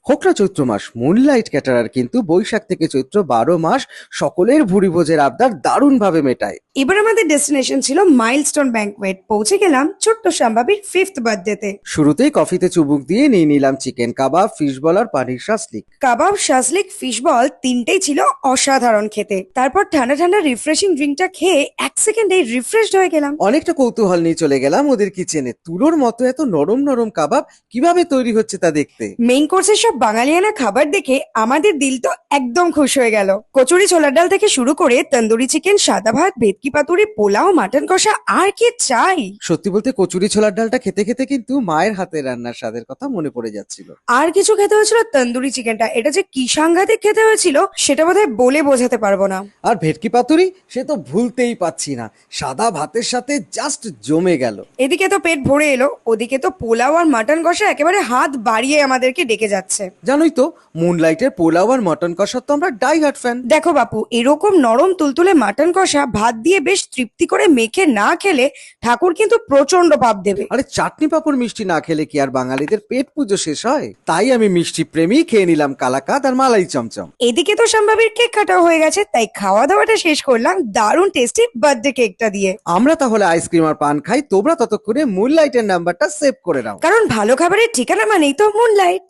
হোক না চৈত্র মাস, moonlight caterer কিন্তু বৈশাখ থেকে চৈত্র 12 মাস সকলের ভুরি ভোজের আবদার দারুণ ভাবে মেটায়। এবার আমাদের ডেস্টিনেশন ছিল মাইলস্টোন ব্যাংকোয়েট। পৌঁছে গেলাম ছোট্ট শাম্বাবির 5th বার্থডেতে। শুরুতেই কফিতে চুবুক দিয়ে নিয়ে নিলাম চিকেন কাবাব, ফিশ বল আর পানির শাসলিক। কাবাব, শাসলিক, ফিশ বল তিনটেই ছিল অসাধারণ খেতে। তারপর ঠান্ডা ঠান্ডা রিফ্রেশিং ড্রিঙ্কটা খেয়ে 1 সেকেন্ডে রিফ্রেশড হয়ে গেলাম। অনেকটা কৌতূহল নিয়ে চলে গেলাম ওদের কিচেনে। তুলোর মতো এত নরম নরম কাবাব কিভাবে তৈরি হচ্ছে তা দেখতে। মেইন কোর্সের সব বাঙালিয়ানা খাবার দেখে আমাদের দিল তো একদম খুশ হয়ে গেল। কচুরি ছোলার ডাল থেকে শুরু করে তন্দুরি চিকেন, সাদা ভাত, ভেটকি পাতুরি, পোলাও, মাটন কষা, আর কি চাই। সত্যি বলতে কচুরি ছোলার ডালটা খেতে খেতে কিন্তু মায়ের হাতের রান্নার স্বাদের কথা মনে পড়ে যাচ্ছিল। আর কিছু খেতে হয়েছিল তন্দুরি চিকেনটা, এটা যে কি সাংঘাতিক খেতে হয়েছিল সেটা বোধহয় বলে বোঝাতে পারবো না। আর ভেটকি পাতুরি সে তো ভুলতেই পাচ্ছি না, সাদা ভাতের সাথে জাস্ট জমে গেল। এদিকে তো পেট ভরে এলো, ওদিকে তো পোলাও আর মাটন কষা একেবারে হাত বাড়িয়ে আমাদেরকে ডেকে যাচ্ছে। জানোই তো, মুনলাইটের পোলাও আর মটন কষার তো আমরা ডাই হার্ট ফ্যান। দেখো বাপু, এরকম নরম তুলতুলে মাটন কষা ভাত দিয়ে বেশ তৃপ্তি করে মেখে না খেলে ঠাকুর কিন্তু প্রচন্ড পাপ দেবে। আরে চাটনি পাঁপড় মিষ্টি না খেলে কি আর বাঙালিদের পেট পুজো শেষ হয়? তাই আমি মিষ্টি প্রেমী, খেয়ে নিলাম কালাকাঁদ আর মালাই চমচম। এদিকে তো সম্ভাবীর কেক কাটাও হয়ে গেছে, তাই খাওয়া দাওয়াটা শেষ করলাম দারুণ টেস্টি বার্থডে কেকটা দিয়ে। আমরা তাহলে আইসক্রিম আর পান খাই, তোমরা ততক্ষণে মুনলাইটের নাম্বারটা সেভ করে নাও। কারণ ভালো খাবারের ঠিকানা মানেই তো মুনলাইট।